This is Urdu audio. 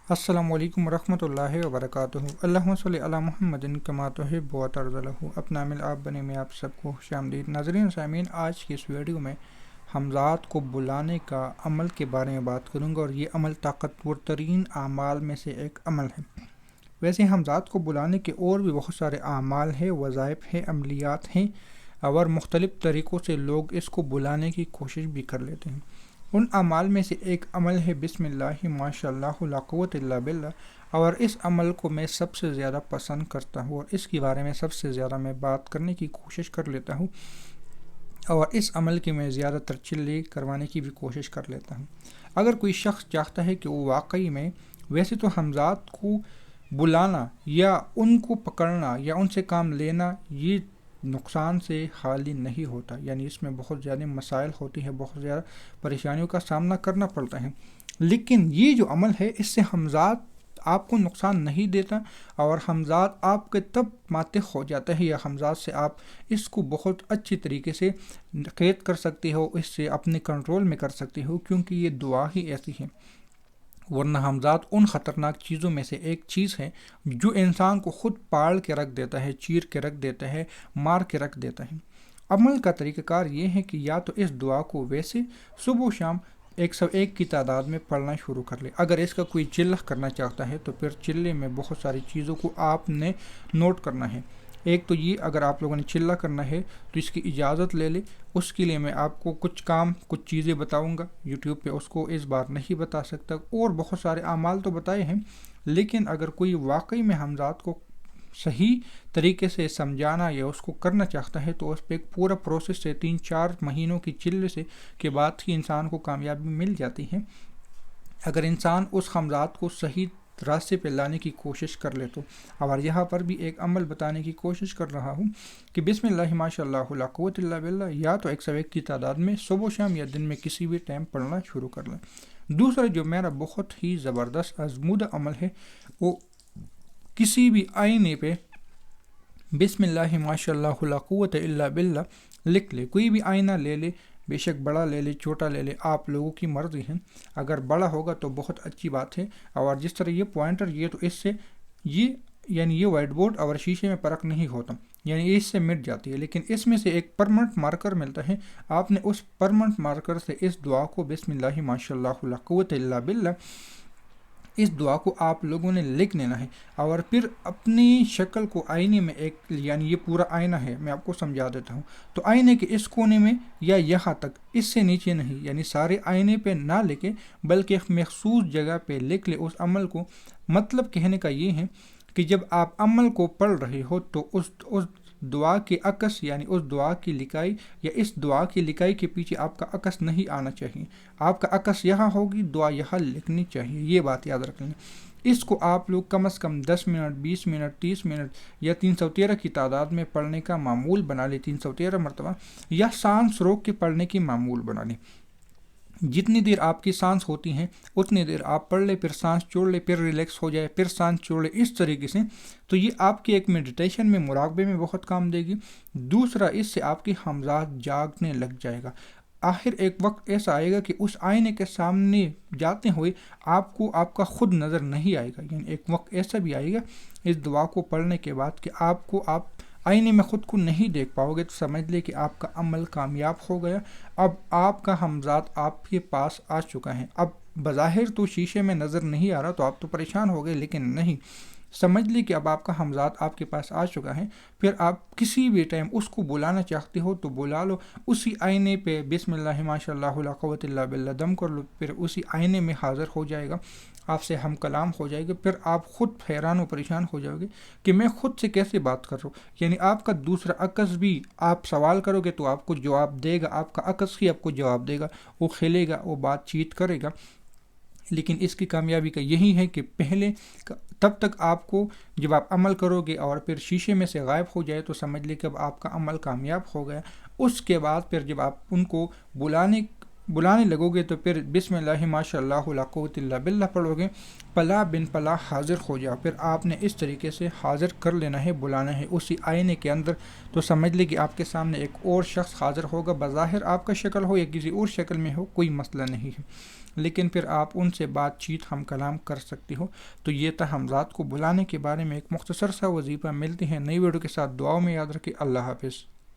السلام علیکم ورحمۃ اللہ وبرکاتہ۔ اللہم صلی علی محمد کما تحب و ترضی۔ اپنا عمل آپ بنے میں آپ سب کو خوش آمدید۔ ناظرین سامعین، آج کی اس ویڈیو میں حمزات کو بلانے کا عمل کے بارے میں بات کروں گا، اور یہ عمل طاقتور ترین اعمال میں سے ایک عمل ہے۔ ویسے حمزات کو بلانے کے اور بھی بہت سارے اعمال ہیں، وظائف ہیں، عملیات ہیں، اور مختلف طریقوں سے لوگ اس کو بلانے کی کوشش بھی کر لیتے ہیں۔ ان اعمال میں سے ایک عمل ہے بسم اللہ ماشاء اللہ لا قوت الا باللہ، اور اس عمل کو میں سب سے زیادہ پسند کرتا ہوں، اور اس کے بارے میں سب سے زیادہ میں بات کرنے کی کوشش کر لیتا ہوں، اور اس عمل کی میں زیادہ تر چلے کروانے کی بھی کوشش کر لیتا ہوں۔ اگر کوئی شخص چاہتا ہے کہ وہ واقعی میں، ویسے تو حمزات کو بلانا یا ان کو پکڑنا یا ان سے کام لینا یہ نقصان سے خالی نہیں ہوتا، یعنی اس میں بہت زیادہ مسائل ہوتی ہیں، بہت زیادہ پریشانیوں کا سامنا کرنا پڑتا ہے، لیکن یہ جو عمل ہے اس سے حمزات آپ کو نقصان نہیں دیتا، اور حمزات آپ کے تب ماتح ہو جاتا ہے، یا حمزات سے آپ اس کو بہت اچھی طریقے سے قید کر سکتے ہو، اس سے اپنے کنٹرول میں کر سکتے ہو، کیونکہ یہ دعا ہی ایسی ہے۔ ورنہ حمزات ان خطرناک چیزوں میں سے ایک چیز ہے جو انسان کو خود پاڑ کے رکھ دیتا ہے، چیر کے رکھ دیتا ہے، مار کے رکھ دیتا ہے۔ عمل کا طریقہ کار یہ ہے کہ یا تو اس دعا کو ویسے صبح و شام 101 کی تعداد میں پڑھنا شروع کر لے۔ اگر اس کا کوئی چلہ کرنا چاہتا ہے تو پھر چلے میں بہت ساری چیزوں کو آپ نے نوٹ کرنا ہے۔ ایک تو یہ، اگر آپ لوگوں نے چلہ کرنا ہے تو اس کی اجازت لے لے۔ اس کے لیے میں آپ کو کچھ چیزیں بتاؤں گا، یوٹیوب پہ اس کو اس بار نہیں بتا سکتا، اور بہت سارے اعمال تو بتائے ہیں، لیکن اگر کوئی واقعی میں حمزات کو صحیح طریقے سے سمجھانا یا اس کو کرنا چاہتا ہے تو اس پہ ایک پورا پروسیس سے 3-4 مہینوں کی چلے سے کے بعد ہی انسان کو کامیابی مل جاتی ہے، اگر انسان اس حمزات کو صحیح راستے پہ لانے کی کوشش کر لے تو۔ اور یہاں پر بھی ایک عمل بتانے کی کوشش کر رہا ہوں کہ بسم اللہ ماشاء اللہ لا قوت الا باللہ یا تو 101 کی تعداد میں صبح و شام یا دن میں کسی بھی ٹائم پڑھنا شروع کر لیں۔ دوسرا جو میرا بہت ہی زبردست آزمودہ عمل ہے، وہ کسی بھی آئینے پہ بسم اللہ ماشاء اللہ لا قوت الا باللہ لکھ لے۔ کوئی بھی آئینہ لے لے، بے شک بڑا لے لے چھوٹا لے لے، آپ لوگوں کی مرضی ہے۔ اگر بڑا ہوگا تو بہت اچھی بات ہے، اور جس طرح یہ پوائنٹر، یہ تو اس سے یہ وائٹ بورڈ اور شیشے میں فرق نہیں ہوتا، یعنی اس سے مٹ جاتی ہے، لیکن اس میں سے ایک پرمنٹ مارکر ملتا ہے۔ آپ نے اس پرمنٹ مارکر سے اس دعا کو بسم اللہ ماشاء اللہ لا قوت الا باللہ، اس دعا کو آپ لوگوں نے لکھ لینا ہے، اور پھر اپنی شکل کو آئینے میں یعنی یہ پورا آئینہ ہے، میں آپ کو سمجھا دیتا ہوں، تو آئینے کے اس کونے میں یا یہاں تک، اس سے نیچے نہیں، یعنی سارے آئینے پہ نہ لکھے بلکہ ایک مخصوص جگہ پہ لکھ لے اس عمل کو۔ مطلب کہنے کا یہ ہے کہ جب آپ عمل کو پڑھ رہے ہو تو اس دعا کے عکس، یعنی اس دعا کی لکھائی یا اس دعا کی لکھائی کے پیچھے آپ کا عکس نہیں آنا چاہیے، آپ کا عکس یہاں ہوگی، دعا یہاں لکھنی چاہیے، یہ بات یاد رکھ لیں۔ اس کو آپ لوگ کم از کم 10 منٹ 20 منٹ 30 منٹ یا 313 کی تعداد میں پڑھنے کا معمول بنا لیں، 313 مرتبہ، یا سانس روک کے پڑھنے کی معمول بنا لیں۔ جتنی دیر آپ کی سانس ہوتی ہیں اتنی دیر آپ پڑھ لیں، پھر سانس چھوڑ لیں، پھر ریلیکس ہو جائے، پھر سانس چھوڑ لیں، اس طریقے سے۔ تو یہ آپ کی ایک میڈیٹیشن میں، مراقبے میں بہت کام دے گی۔ دوسرا، اس سے آپ کی حمزات جاگنے لگ جائے گا۔ آخر ایک وقت ایسا آئے گا کہ اس آئینے کے سامنے جاتے ہوئے آپ کو آپ کا خود نظر نہیں آئے گا، یعنی ایک وقت ایسا بھی آئے گا اس دعا کو پڑھنے کے بعد کہ آپ آئینے میں خود کو نہیں دیکھ پاؤ گے، تو سمجھ لے کہ آپ کا عمل کامیاب ہو گیا۔ اب آپ کا حمزات آپ کے پاس آ چکا ہے۔ اب بظاہر تو شیشے میں نظر نہیں آ رہا تو آپ تو پریشان ہو گئے، لیکن نہیں، سمجھ لی کہ اب آپ کا حمزات آپ کے پاس آ چکا ہے۔ پھر آپ کسی بھی ٹائم اس کو بلانا چاہتے ہو تو بلا لو، اسی آئینے پہ بسم اللہ ماشاء اللہ لا قوت الا باللہ دم کر لو، پھر اسی آئینے میں حاضر ہو جائے گا، آپ سے ہم کلام ہو جائے گا۔ پھر آپ خود حیران و پریشان ہو جاؤ گے کہ میں خود سے کیسے بات کر رہا ہوں، یعنی آپ کا دوسرا عکس بھی، آپ سوال کرو گے تو آپ کو جواب دے گا، آپ کا عکس ہی آپ کو جواب دے گا، وہ کھیلے گا، وہ بات چیت کرے گا۔ لیکن اس کی کامیابی کا یہی ہے کہ پہلے تب تک آپ کو، جب آپ عمل کرو گے اور پھر شیشے میں سے غائب ہو جائے تو سمجھ لے کہ اب آپ کا عمل کامیاب ہو گیا۔ اس کے بعد پھر جب آپ ان کو بلانے بلانے لگو گے تو پھر بسم اللہ ماشاء اللہ لا قوت الا باللہ پڑھو گے، پلا بن پلا حاضر ہو جا، پھر آپ نے اس طریقے سے حاضر کر لینا ہے، بلانا ہے اسی آئینے کے اندر۔ تو سمجھ لے کہ آپ کے سامنے ایک اور شخص حاضر ہوگا، بظاہر آپ کا شکل ہو یا کسی اور شکل میں ہو، کوئی مسئلہ نہیں ہے، لیکن پھر آپ ان سے بات چیت ہم کلام کر سکتے ہو۔ تو یہ تھا حمزات کو بلانے کے بارے میں ایک مختصر سا وظیفہ۔ ملتے ہیں نئی ویڈیو کے ساتھ، دعاؤں میں یاد رکھیں۔ اللہ حافظ۔